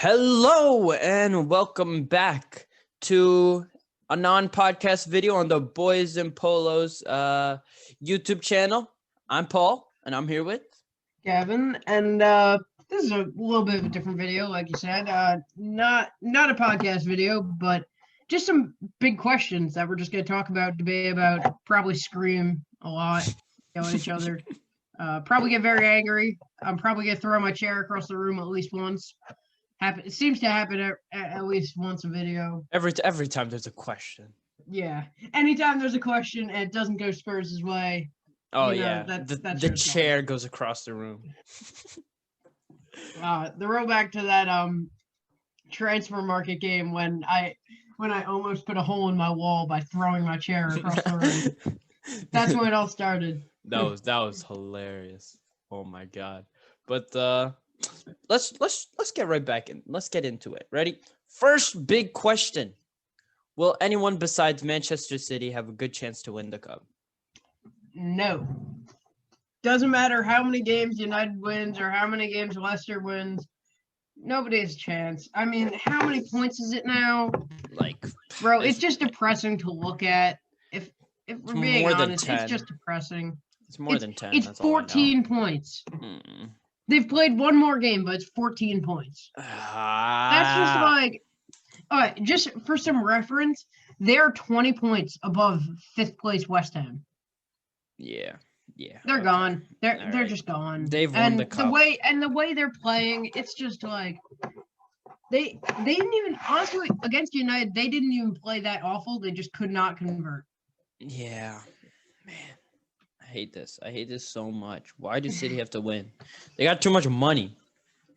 Hello and welcome back to a non-podcast video on the Boys and Polos YouTube channel. I'm Paul and I'm here with Gavin, and this is a little bit of a different video, like you said. Not a podcast video, but just some big questions that we're just gonna talk about, debate about, probably scream a lot, yell at each other, probably get very angry. I'm probably gonna throw my chair across the room at least once. It seems to happen at least once a video. every time there's a question. Yeah, anytime there's a question and it doesn't go Spurs' way. Oh you know, yeah, that's the chair goes across the room. The rollback to that transfer market game when I almost put a hole in my wall by throwing my chair across the room. That's when it all started. That was hilarious. Oh my god. But let's get right back in. Let's get into it. Ready? First big question. Will anyone besides Manchester City have a good chance to win the cup? No. Doesn't matter how many games United wins or how many games Leicester wins. Nobody has a chance. I mean, how many points is it now? Bro, it's just depressing to look at. If we're being honest, it's just depressing. It's more than 10. It's 14 points. They've played one more game, but it's 14 points. That's just like, all right, just for some reference, they're 20 points above 5th place West Ham. Yeah. They're gone. They're just gone. They've won the cup. The way they're playing, it's just like they didn't even, honestly, against United, they didn't even play that awful. They just could not convert. Yeah. Man. I hate this. I hate this so much. Why do City have to win? They got too much money.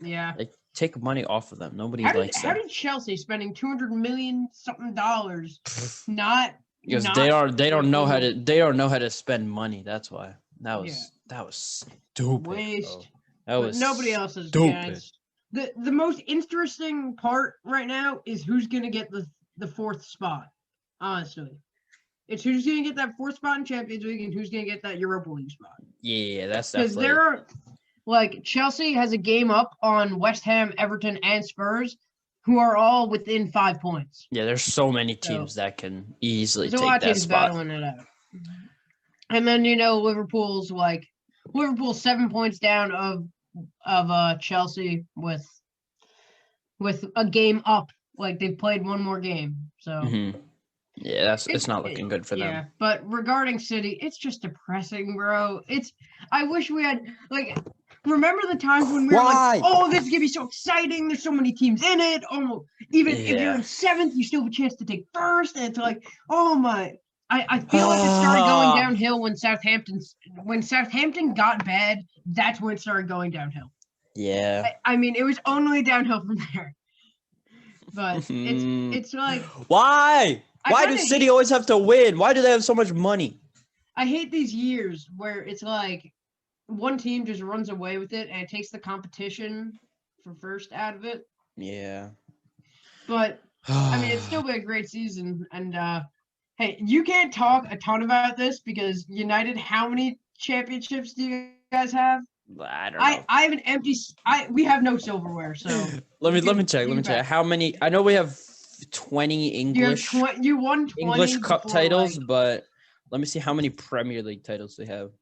Yeah. Like, take money off of them. Nobody likes them. How did Chelsea spending $200 million something dollars not because they don't know how to spend money. That's why. That was stupid. Waste. That was nobody else has chance. The most interesting part right now is who's gonna get the 4th spot. Honestly. It's who's going to get that 4th spot in Champions League and who's going to get that Europa League spot. Yeah, that's definitely. Because Chelsea has a game up on West Ham, Everton, and Spurs, who are all within 5 points. Yeah, there's so many teams that can easily take that spot. There's a lot of teams battling it out. And then, Liverpool's 7 points down of Chelsea with a game up. Like, they've played one more game. So. Mm-hmm. Yeah, it's not looking good for them. Yeah, but regarding City, it's just depressing, bro. I wish we had, remember the times when we were like, oh, this is going to be so exciting. There's so many teams in it. Oh, even if you're in 7th, you still have a chance to take 1st. And it's like, oh my. I feel like it started going downhill when Southampton got bad. That's when it started going downhill. Yeah. I mean, it was only downhill from there. But it's like. Why? Why does City always have to win? Why do they have so much money? I hate these years where it's like one team just runs away with it and it takes the competition for first out of it. Yeah. But, I mean, it's still been a great season. And, hey, you can't talk a ton about this because United, how many championships do you guys have? I don't know. I have an empty – we have no silverware, so. Let me check. How many – I know we have 20 English you won 20 English Cup titles, but let me see how many Premier League titles they have.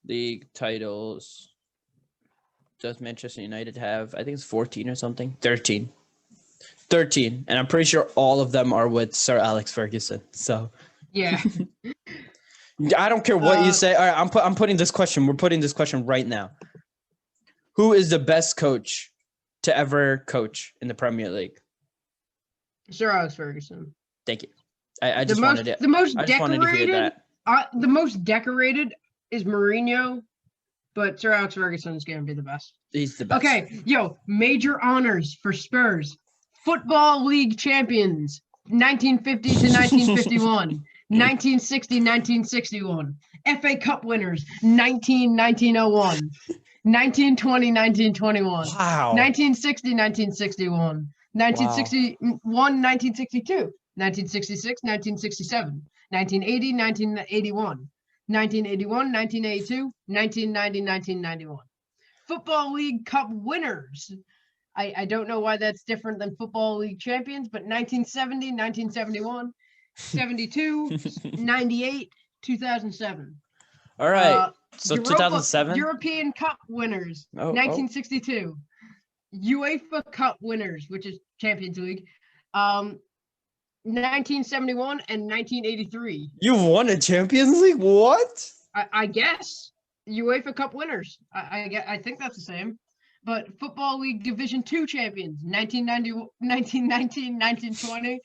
League titles. Does Manchester United have? I think it's 14 or something. 13. And I'm pretty sure all of them are with Sir Alex Ferguson. So yeah. I don't care what you say. All right, I'm putting this question. We're putting this question right now. Who is the best coach to ever coach in the Premier League? Sir Alex Ferguson. Thank you. I just wanted to hear that. The most decorated is Mourinho, but Sir Alex Ferguson is going to be the best. He's the best. Okay, major honors for Spurs. Football League champions, 1950 to 1951. 1960-1961. FA Cup winners, 1901. 1920-1921. Wow. 1960-1961. 1961-1962. 1966-1967. 1980-1981. 1981-1982. 1990-1991. Football League Cup winners. I don't know why that's different than Football League champions, but 1970, 1971, 72, 98, 2007. All right. So Europa 2007. European Cup winners, Oh, 1962. UEFA Cup winners, which is Champions League, 1971 and 1983. You won a Champions League? What? I guess UEFA Cup winners. I think that's the same. But Football League Division II champions, 1990, 1919, 1920,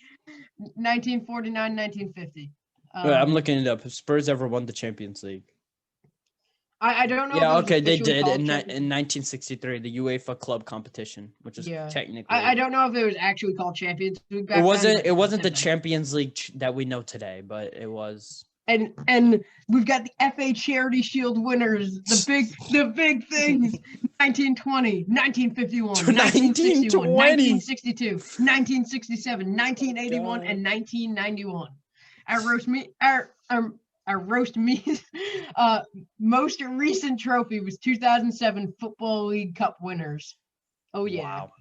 1949, 1950. I'm looking it up. Have Spurs ever won the Champions League? I don't know. Yeah, if it was okay, they officially did called in Champions- 1963, the UEFA Club competition, which is Yeah. technically. I don't know if it was actually called Champions League. Back It then, wasn't. but It wasn't the something. Champions League that we know today, but it was. And we've got the FA Charity Shield winners, the big things. 1920, 1951, 1961, 1962, 1967, 1981, and 1991. Our roast meat most recent trophy was 2007 Football League Cup winners. Oh yeah. Wow.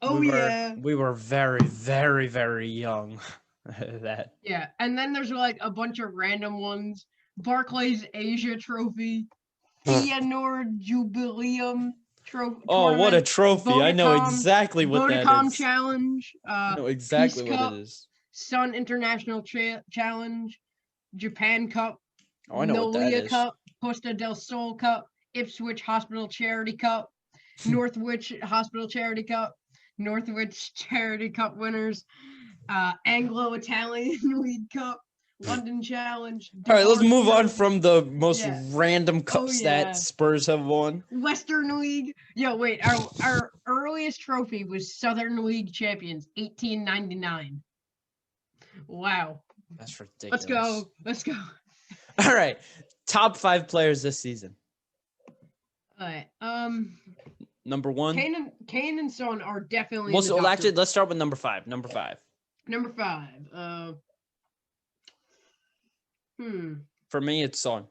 Oh yeah. We were very, very, very young. That. Yeah, and then there's like a bunch of random ones. Barclays Asia Trophy, Feyenoord Jubileum Trophy. Oh, what a trophy! I know Vodacom- exactly what that Vodacom is. Challenge. I know exactly Peace what Cup, it is. Sun International Challenge, Japan Cup, Oh, I know what that Nolia is. Cup, Costa del Sol Cup, Ipswich Hospital Charity Cup, Northwich Hospital Charity Cup, Northwich Charity Cup winners, Anglo-Italian League Cup, London Challenge. All right, let's move on Divorce- from the most Yeah. random cups yeah. that Spurs have won. Western League. Yo, wait, our earliest trophy was Southern League champions, 1899. Wow. That's ridiculous. Let's go. All right, top 5 players this season. All right. Number 1. Kane and Son are definitely. Well, in the so top actually, three. let's start with number 5. Number 5. Number 5. For me, it's Son.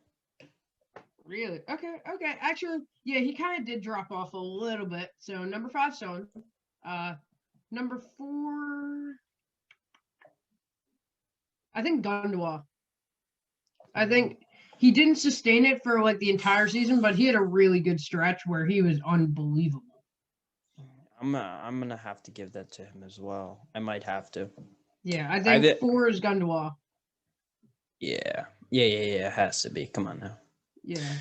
Really? Okay. Actually, yeah, he kind of did drop off a little bit. So number 5, Son. Number 4, I think Gundogan. I think he didn't sustain it for like the entire season, but he had a really good stretch where he was unbelievable. I'm gonna have to give that to him as well. I might have to. Yeah, I think 4 is Gundogan. Yeah. It has to be. Come on now. Yeah.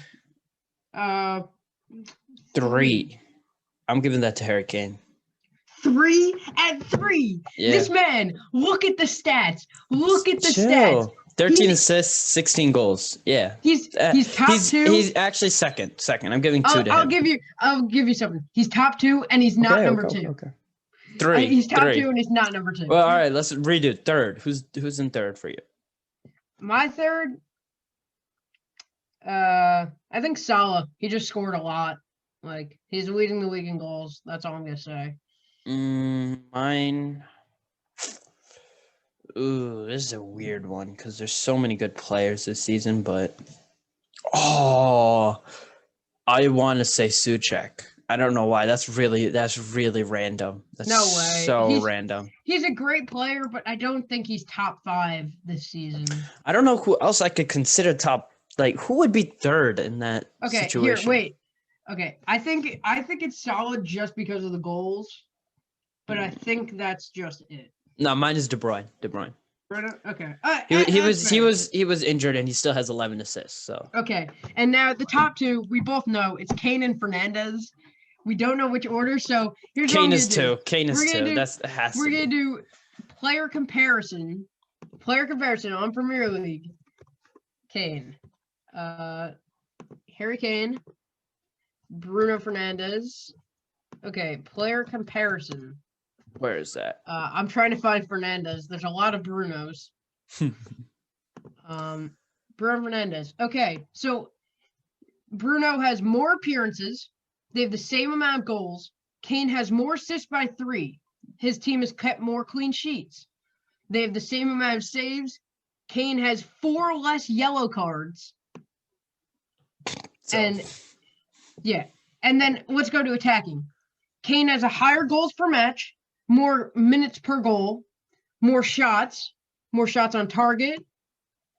3. I'm giving that to Harry Kane. 3 and 3. Yeah. This man, look at the stats. Look at the Chill. stats. 13 He's- assists, 16 goals. Yeah. He's top 2. He's actually second. I'm giving 2 to I'll him. give you something. He's top 2 and he's not number 2. Okay. 3. He's top 3. 2 and he's not number 2. Well, all right. Let's redo third. Who's in third for you? My third, I think Salah. He just scored a lot. Like he's leading the league in goals. That's all I'm gonna say. Mine. Ooh, this is a weird one because there's so many good players this season, but I want to say Suchek. I don't know why. That's really random. That's No way. So random. He's a great player, but I don't think he's top 5 this season. I don't know who else I could consider top. Like, who would be third in that Okay, situation? here, wait. Okay, I think it's solid just because of the goals, but I think that's just it. No, mine is De Bruyne. Right? Okay. He that's fair. was injured and he still has 11 assists. So Okay, and now the top 2, we both know it's Kane and Fernandez. We don't know which order, so here's what I'm Kane gonna is do. 2. Kane is We're 2. gonna do- That's has We're to gonna be. do player comparison on Premier League. Kane, Harry Kane, Bruno Fernandes. Okay, player comparison. Where is that? I'm trying to find Fernandez. There's a lot of Brunos. Bruno Fernandes. Okay, so Bruno has more appearances. They have the same amount of goals. Kane has more assists by 3. His team has kept more clean sheets. They have the same amount of saves. Kane has 4 less yellow cards. So, And yeah. And then let's go to attacking. Kane has a higher goals per match, more minutes per goal, more shots on target,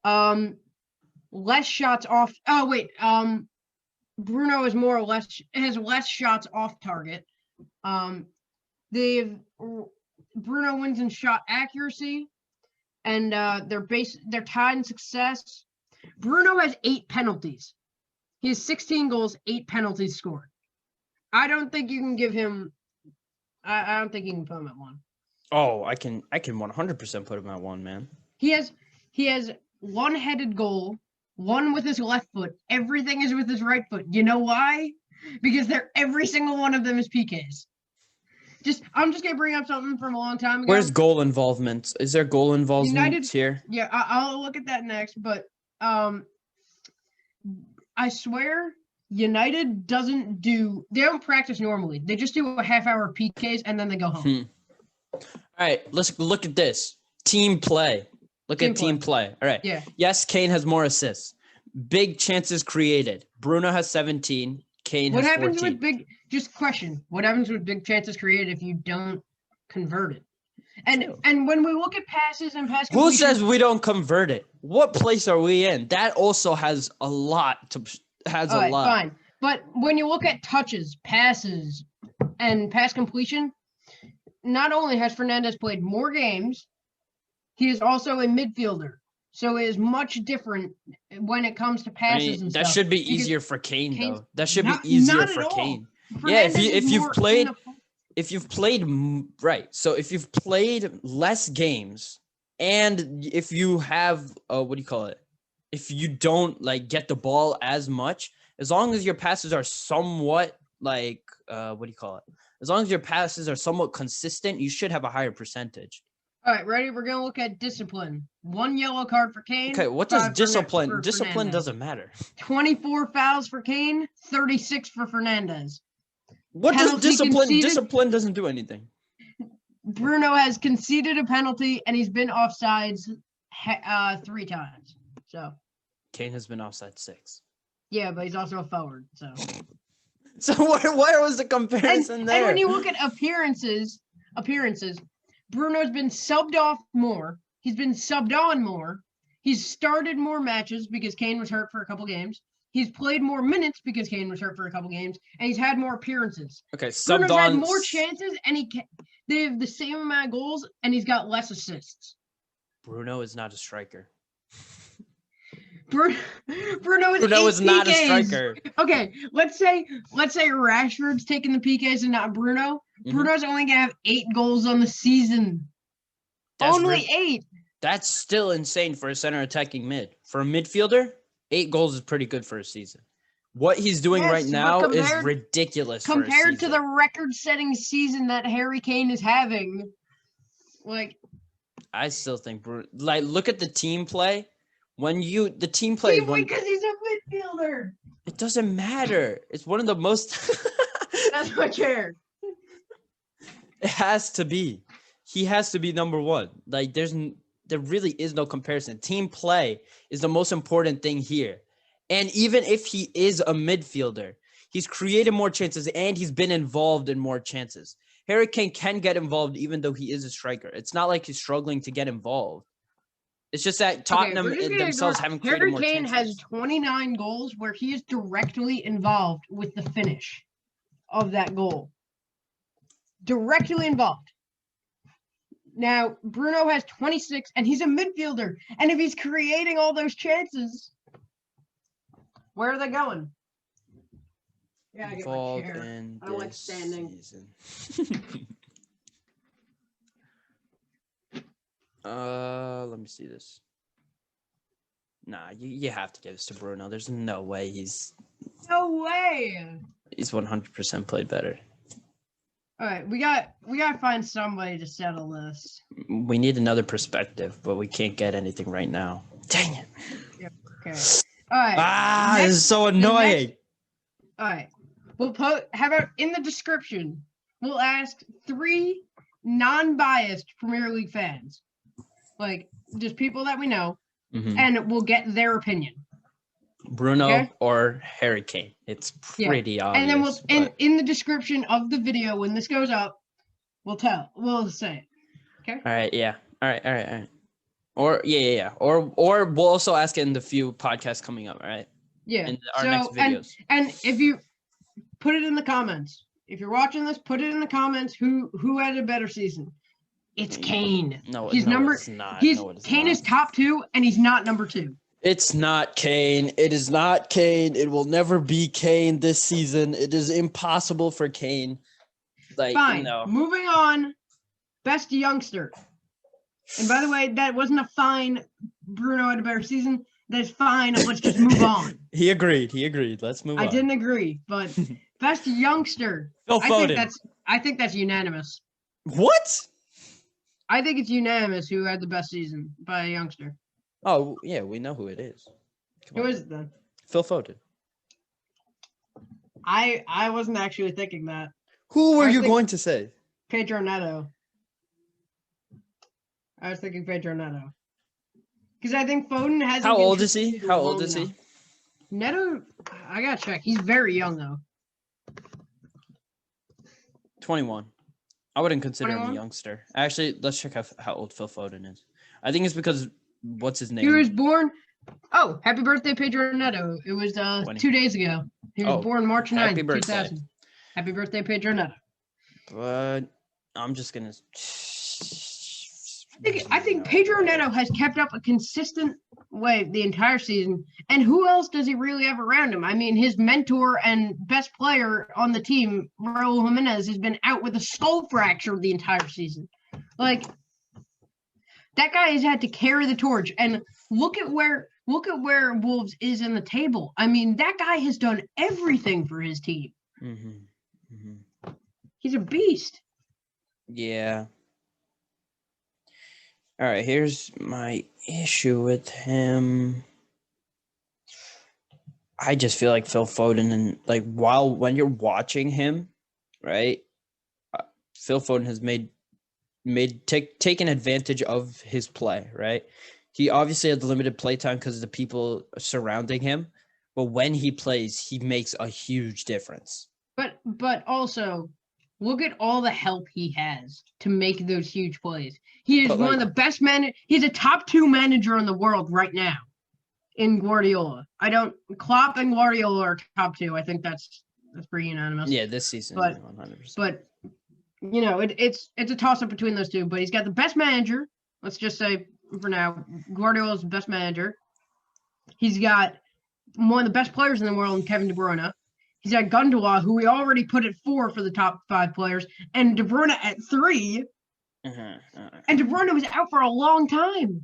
less shots off. Oh wait, Bruno is more or less has less shots off target. They've Bruno wins in shot accuracy, and they're tied in success. Bruno has 8 penalties. He has 16 goals, 8 penalties scored. I don't think you can give him. I don't think you can put him at 1. Oh, I can 100% put him at 1, man. He has 1 headed goal, 1 with his left foot. Everything is with his right foot. You know why? Because every single one of them is PKs. I'm just gonna bring up something from a long time ago. Where's goal involvement? Is there goal involvement here? Yeah, I'll look at that next. But I swear, United they don't practice normally. They just do a half-hour PKs and then they go home. All right, let's look at this. Team play. Look at team play. All right. Yeah. Yes, Kane has more assists. Big chances created. Bruno has 17. Kane has 14. What happens with what happens with big chances created if you don't convert it? And when we look at passes and pass completion, who says we don't convert it? What place are we in? That also has a lot. Fine. But when you look at touches, passes, and pass completion, not only has Fernandes played more games, he is also a midfielder. So it is much different when it comes to passes and stuff. That should be easier for Kane, though. That should be easier for Kane. Yeah, if you've played right, so if you've played less games, and if you have if you don't get the ball as much, as long as your passes are somewhat as long as your passes are somewhat consistent, you should have a higher percentage. All right, ready? We're going to look at discipline. 1 yellow card for Kane. Okay, what does discipline? Discipline doesn't matter. 24 fouls for Kane, 36 for Fernandes. What does discipline? Discipline doesn't do anything. Bruno has conceded a penalty, and he's been offsides 3 times. So Kane has been offside 6. Yeah, but he's also a forward, so. So where was the comparison there? And when you look at appearances, Bruno's been subbed off more. He's been subbed on more. He's started more matches because Kane was hurt for a couple games. He's played more minutes because Kane was hurt for a couple games, and he's had more appearances. Okay, subbed Bruno's on. had more chances, and they have the same amount of goals, and he's got less assists. Bruno is not a striker. Bruno is not PKs. A striker. Okay, let's say Rashford's taking the PKs and not Bruno. Mm-hmm. Bruno's only gonna have 8 goals on the season. Only 8. That's still insane for a center attacking mid. For a midfielder, 8 goals is pretty good for a season. What he's doing right now is ridiculous. Compared to the record-setting season that Harry Kane is having, I still think Bruno. Look at the team play. The team play because he's a midfielder. It doesn't matter. It's one of the most. That's my chair. It has to be. He has to be number 1. There really is no comparison. Team play is the most important thing here. And even if he is a midfielder, he's created more chances and he's been involved in more chances. Harry Kane can get involved even though he is a striker. It's not like he's struggling to get involved. It's just that Tottenham themselves haven't created more chances. Harry Kane has 29 goals where he is directly involved with the finish of that goal. Directly involved. Now, Bruno has 26, and he's a midfielder. And if he's creating all those chances, where are they going? Yeah, I get my chair. I don't like standing. Let me see this. Nah, you have to give this to Bruno. There's no way he's 100% played better. All right, we got to find somebody to settle this. We need another perspective, but we can't get anything right now. Dang it. Yeah, okay. All right. This is so annoying. All right. We'll how about in the description, we'll ask 3 non-biased Premier League fans. Just people that we know, and we'll get their opinion. Bruno Okay. or Harry Kane. It's Yeah. pretty obvious. And then but- in the description of the video when this goes up, we'll say it. Okay. All right. Yeah. All right. Or yeah. Or we'll also ask it in the few podcasts coming up. All right. Yeah. In our next videos. And if you put it in the comments, if you're watching this, put it in the comments who had a better season. It's Kane. No, he's no, number. it's not. He's No, it is Kane not. is top 2, and he's not number 2. It's not Kane. It is not Kane. It will never be Kane this season. It is impossible for Kane. Like, Fine. no. Moving on. Best youngster. And by the way, that wasn't a fine. Bruno had a better season. That is fine. Let's just move on. He agreed. Let's move on. I didn't agree, but best youngster. Phil Foden. I think that's unanimous. What? I think it's unanimous who had the best season by a youngster. Oh, yeah, we know who it is. Come Who on. is it then? Phil Foden. I wasn't actually thinking that. Who were I you think- going to say? Pedro Neto. I was thinking Pedro Neto. Because I think Foden hasn't. How old is contributed he? How long old is he? enough. Neto, I gotta check. He's very young though. 21. I wouldn't consider him a 21? youngster. Actually, let's check how old Phil Foden is. I think it's because what's his name? He was born. Oh, happy birthday, Pedro Neto! It was 20. 2 days ago. He was Oh, born March 9th, happy birthday. 2000. Happy birthday, Pedro Neto. But I'm just gonna. I think Pedro Neto has kept up a consistent way the entire season. And who else does he really have around him? I mean, his mentor and best player on the team, Raul Jimenez, has been out with a skull fracture the entire season. Like, that guy has had to carry the torch. And look at where Wolves is in the table. I mean, that guy has done everything for his team. He's a beast. Yeah. All right, here's my issue with him. I just feel like Phil Foden and like when you're watching him, right? Phil Foden has taken advantage of his play, right? He obviously has limited play time because of the people surrounding him, but when he plays, he makes a huge difference. But also, look at all the help he has to make those huge plays. He is one of the best he's a top 2 manager in the world right now in Guardiola. Klopp and Guardiola are top 2. I think that's pretty unanimous. Yeah, this season, but, 100%. But you know, it's a toss up between those two. But he's got the best manager. Let's just say for now, Guardiola's the best manager. He's got one of the best players in the world, Kevin De Bruyne. He's got Gundogan, who we already put at 4 for the top 5 players, and De Bruyne at 3. And De Bruyne was out for a long time,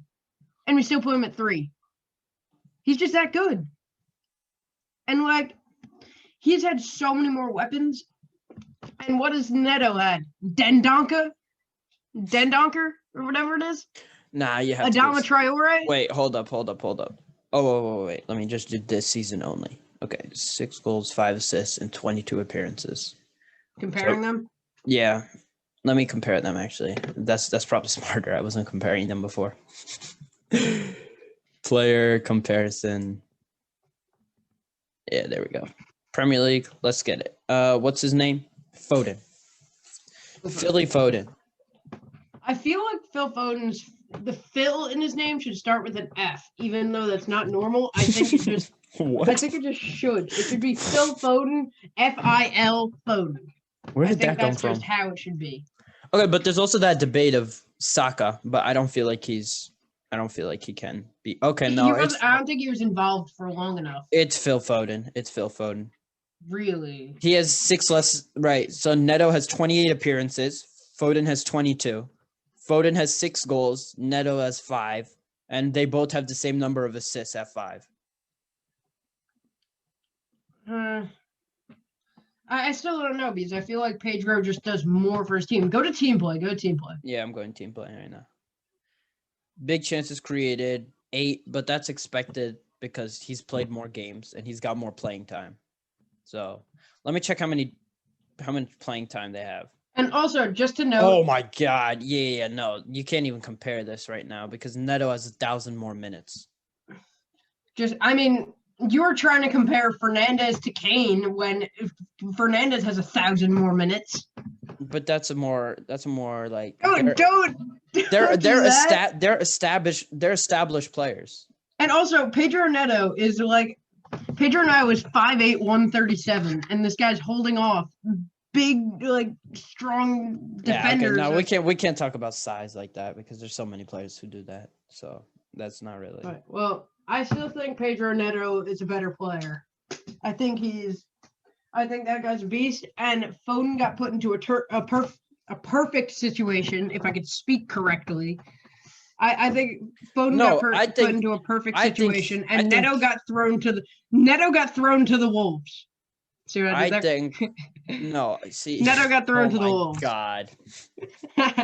and we still put him at 3. He's just that good. And, like, he's had so many more weapons. And what has Neto had? Dendonker, or whatever it is? Nah, you have Adama to. Traore? Wait, hold up. Oh, wait. Let me just do this season only. Okay, 6 goals, 5 assists, and 22 appearances. Comparing them? Yeah. Let me compare them, actually. That's probably smarter. I wasn't comparing them before. Player comparison. Yeah, there we go. Premier League, let's get it. What's his name? Foden. Philly Foden. I feel like the Phil in his name should start with an F, even though that's not normal. I think it just What? I think it just should. It should be Phil Foden, F-I-L Foden. Where I did think that come that's from? just how it should be. Okay, but there's also that debate of Saka, but I don't feel like he can be. Okay, no, I don't think he was involved for long enough. it's Phil Foden. Really? He has 6 less, right? So Neto has 28 appearances. Foden has 22. Foden has 6 goals. Neto has 5, and they both have the same number of assists at 5. I still don't know because I feel like Pedro just does more for his team. Go to team play. Yeah, I'm going team play right now. Big chances created, 8, but that's expected because he's played more games and he's got more playing time. So let me check how many playing time they have. And also, just to note. Oh my God! Yeah, no, you can't even compare this right now because Neto has 1,000 more minutes. I mean, you're trying to compare Fernandez to Kane when Fernandez has 1,000 more minutes. But that's a more like Don't they're do that. they're established players. And also, Pedro Neto is like Pedro Neto is 5'8", 137, and this guy's holding off big, like strong defenders. Yeah, okay. No, we can't talk about size like that because there's so many players who do that. So that's not really. Right. Well, I still think Pedro Neto is a better player. I think that guy's a beast. And Foden got put into a perfect situation, if I could speak correctly. I think Foden got put into a perfect situation, and Neto got thrown to the wolves. See what I did there? No. See, Neto got thrown to the wolves. God. Neto,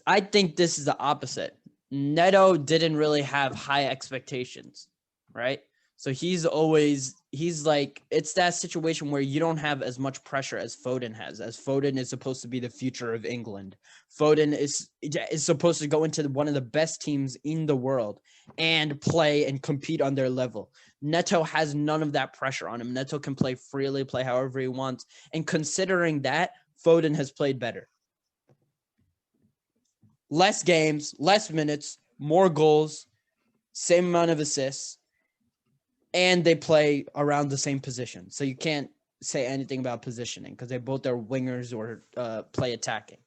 I think this is the opposite. Neto didn't really have high expectations, right? So he's like, it's that situation where you don't have as much pressure as Foden has, as Foden is supposed to be the future of England. Foden is supposed to go into one of the best teams in the world and play and compete on their level. Neto has none of that pressure on him. Neto can play freely, play however he wants. And considering that, Foden has played better. Less games, less minutes, more goals, same amount of assists. And they play around the same position. So you can't say anything about positioning because they both are wingers or play attacking.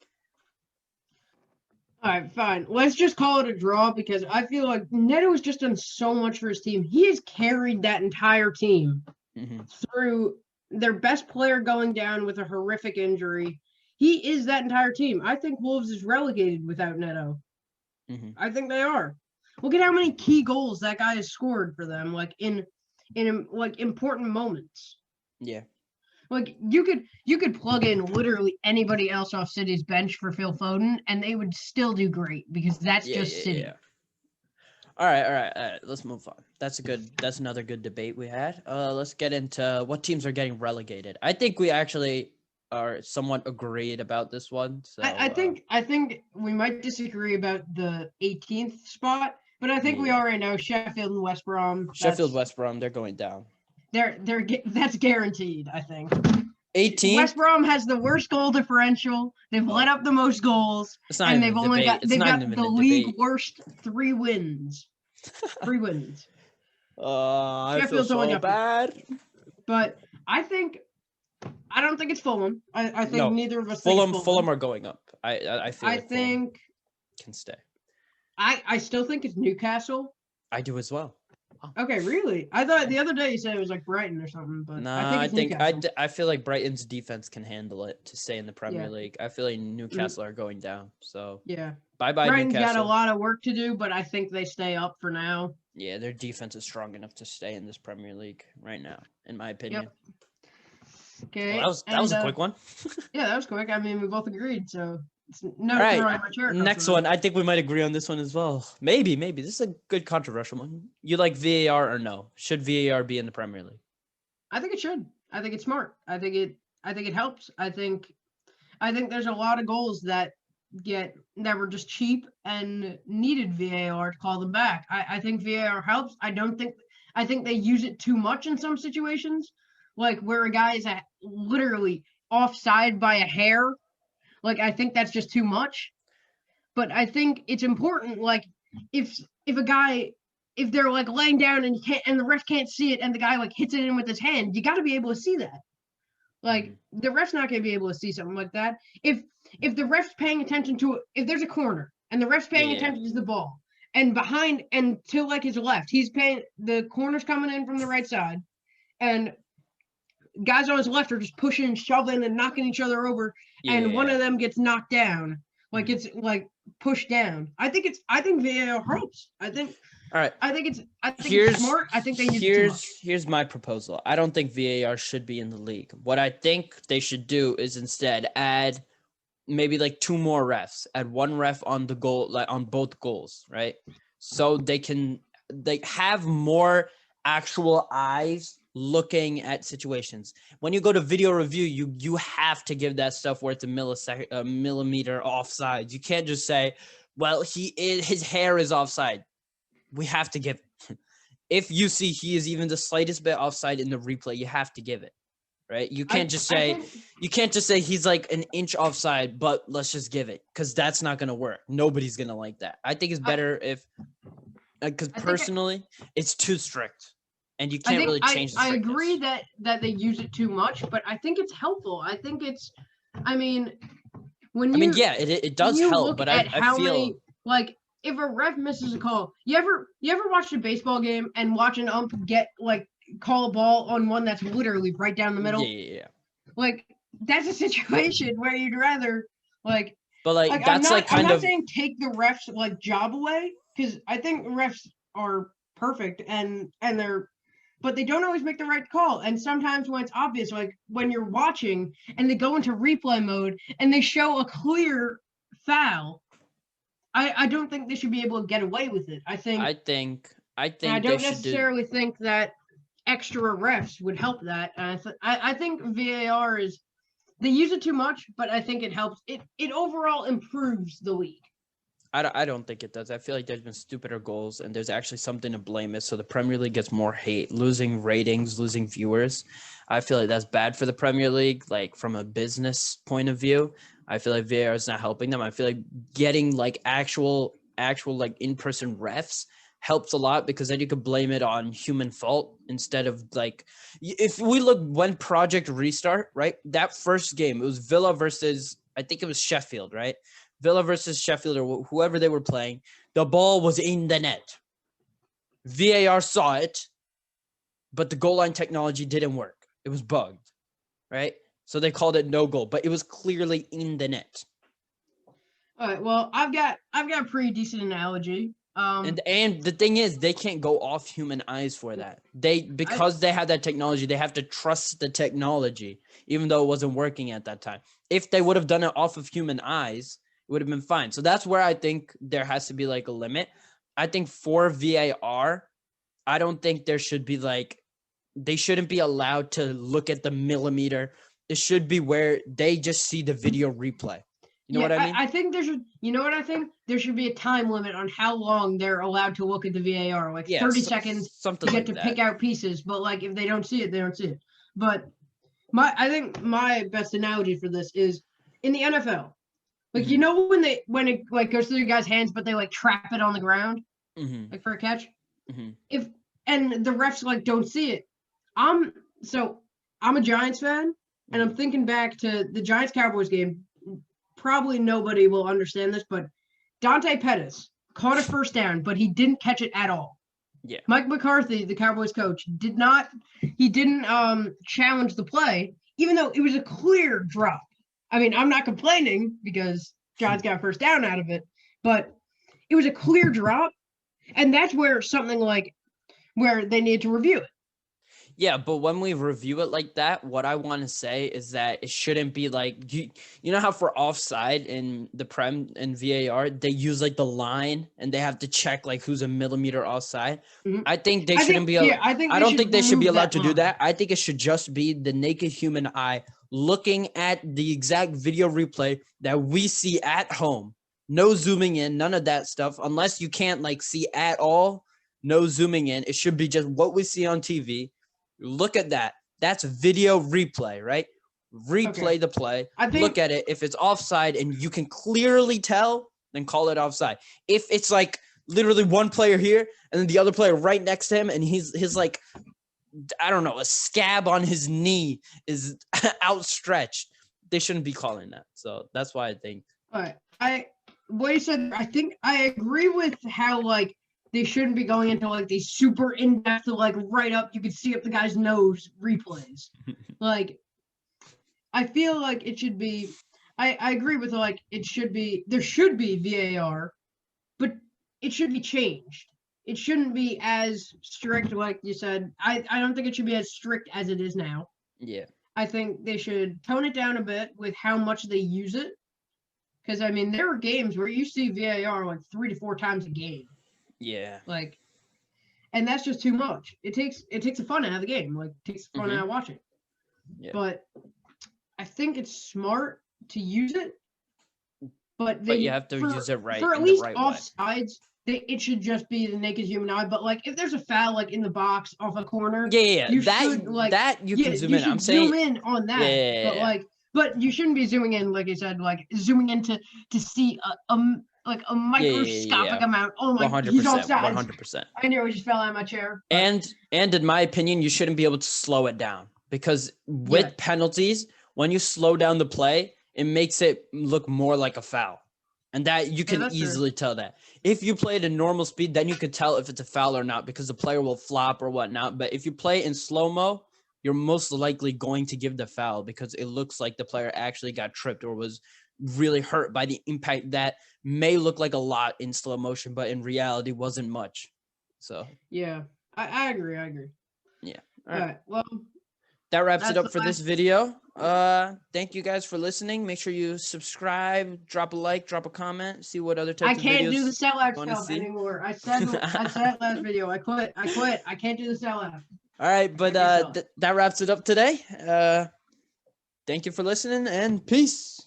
All right, fine. Let's just call it a draw because I feel like Neto has just done so much for his team. He has carried that entire team through their best player going down with a horrific injury. He is that entire team. I think Wolves is relegated without Neto. I think they are. Look at how many key goals that guy has scored for them, like in like important moments. Yeah. Like you could plug in literally anybody else off City's bench for Phil Foden, and they would still do great because that's just City. Yeah. All right. Let's move on. That's another good debate we had. Let's get into what teams are getting relegated. I think we actually are somewhat agreed about this one. So I think we might disagree about the 18th spot, but I think we already know Sheffield and West Brom. West Brom, they're going down. That's guaranteed, I think. 18. West Brom has the worst goal differential. They've let up the most goals, and they've got the league worst 3 wins. 3 wins. I feel so bad. But I don't think it's Fulham. I think neither of us. Fulham are going up. I think can stay. I still think it's Newcastle. I do as well. Okay, really? I thought the other day you said it was like Brighton or something, but I feel like Brighton's defense can handle it to stay in the Premier League. I feel like Newcastle are going down. So yeah, bye-bye Brighton's Newcastle. Got a lot of work to do, but I think they stay up for now. Yeah, their defense is strong enough to stay in this Premier League right now, in my opinion. Yep. Okay, well, that was a quick one. Yeah, that was quick. I mean, we both agreed, so. All right, next one. I think we might agree on this one as well. Maybe. This is a good controversial one. You like VAR or no? Should VAR be in the Premier League? I think it should. I think it's smart. I think it helps. I think there's a lot of goals that were just cheap and needed VAR to call them back. I think VAR helps. I think they use it too much in some situations, like where a guy is literally offside by a hair. Like, I think that's just too much. But I think it's important, like, if they're like laying down and the ref can't see it and the guy like hits it in with his hand, you got to be able to see that. Like, the ref's not going to be able to see something like that. If the ref's paying attention to it, if there's a corner and the ref's paying attention to the ball and behind and to like his left, the corner's coming in from the right side and guys on his left are just pushing, shoving, and knocking each other over, and one of them gets knocked down, like it's like pushed down. I think VAR helps. All right. I think it's smart. I think they use it too much. Here's my proposal. I don't think VAR should be in the league. What I think they should do is instead add maybe like 2 more refs. Add 1 ref on the goal, like on both goals, right? So they have more actual eyes looking at situations. When you go to video review, you have to give that stuff where it's a millimeter offside. You can't just say, well, his hair is offside. we have to give it. If you see he is even the slightest bit offside in the replay, you have to give it, right? You can't just say he's like an inch offside, but let's just give it, because that's not gonna work. Nobody's gonna like that. I think it's better if, because personally, it's too strict, and you can't really change the strictness. I agree that they use it too much, but I think it's helpful. I think it's, I mean, it does help, but I feel like, if a ref misses a call, you ever watch a baseball game and watch an ump call a ball on one that's literally right down the middle? Yeah. Like, that's a situation where you'd rather But that's I'm not saying take the refs job away, because I think refs are perfect and but they don't always make the right call. And sometimes when it's obvious, like when you're watching and they go into replay mode and they show a clear foul, I don't think they should be able to get away with it. I think I don't necessarily think that extra refs would help that. I think VAR they use it too much, but I think it helps. It overall improves the league. I don't think it does. I feel like there's been stupider goals, and there's actually something to blame it. So the Premier League gets more hate, losing ratings, losing viewers. I feel like that's bad for the Premier League, like from a business point of view. I feel like VAR is not helping them. I feel like getting actual in-person refs helps a lot, because then you could blame it on human fault instead of if we look when Project Restart, right? That first game, it was Villa versus, I think it was Sheffield, right? Villa versus Sheffield or whoever they were playing. The ball was in the net. VAR saw it, but the goal line technology didn't work. It was bugged, right? So they called it no goal, but it was clearly in the net. All right. Well, I've got a pretty decent analogy. And the thing is, they can't go off human eyes for that. Because they have that technology, they have to trust the technology, even though it wasn't working at that time. If they would have done it off of human eyes, it would have been fine. So that's where I think there has to be a limit. I think for VAR, I don't think there should be they shouldn't be allowed to look at the millimeter. It should be where they just see the video replay. You know what I mean? I think there should, you know what I think? There should be a time limit on how long they're allowed to look at the VAR, 30 seconds something to get to pick out pieces. But if they don't see it, they don't see it. But I think my best analogy for this is in the NFL. You know when it goes through the guy's hands, but they trap it on the ground, for a catch. And the refs don't see it. I'm a Giants fan, and I'm thinking back to the Giants-Cowboys game. Probably nobody will understand this, but Dante Pettis caught a first down, but he didn't catch it at all. Yeah. Mike McCarthy, the Cowboys coach, didn't challenge the play, even though it was a clear drop. I mean, I'm not complaining because Giants got a first down out of it, but it was a clear drop, and that's where something where they need to review it. Yeah, but when we review it like that, what I want to say is that it shouldn't be you know how for offside in the Prem and VAR, they use the line and they have to check who's a millimeter offside. I think they shouldn't be. I don't think they should be allowed to do that. I think it should just be the naked human eye looking at the exact video replay that we see at home. No zooming in, none of that stuff. Unless you can't see at all, no zooming in. It should be just what we see on TV. Look at that. That's video replay, right? Replay the play. Look at it. If it's offside and you can clearly tell, then call it offside. If it's literally one player here and then the other player right next to him and his I don't know, a scab on his knee is outstretched, they shouldn't be calling that. So that's why I think. All right. What you said, I think I agree with how they shouldn't be going into these super in-depth right up, you can see up the guy's nose replays. I feel it should be, I agree with there should be VAR, but it should be changed. It shouldn't be as strict like you said. I don't think it should be as strict as it is now. Yeah. I think they should tone it down a bit with how much they use it. Because there are games where you see VAR 3 to 4 times a game. Yeah. And that's just too much. It takes the fun out of the game. It takes the fun out of watching. Yeah. But I think it's smart to use it. But you have to use it right. For at least offsides, it should just be the naked human eye. But like if there's a foul like in the box off a corner, Yeah. you That should, like, that you can zoom in. I'm zoom saying, in on that. yeah. But like, but you shouldn't be zooming in, like I said, like zooming in to see a microscopic amount. Oh my, he's 100%. offsides. 100%. I knew, I just fell out of my chair. But And in my opinion, you shouldn't be able to slow it down because with Yeah. penalties, when you slow down the play, it makes it look more like a foul. And that you can that's true. easily tell that. If you play at a normal speed, then you could tell if it's a foul or not because the player will flop or whatnot. But if you play in slow-mo, you're most likely going to give the foul because it looks like the player actually got tripped or was really hurt by the impact that may look like a lot in slow motion, but in reality wasn't much. So yeah, I agree. yeah. All right. Well, that wraps it that's up the for this last- video. Thank you guys for listening. Make sure you subscribe, drop a like, drop a comment, see what other types I of can't videos do the sellout wanna stuff see. anymore. I said it last video. I quit. I can't do the sellout. All right, but Check yourself. that wraps it up today. Thank you for listening and peace.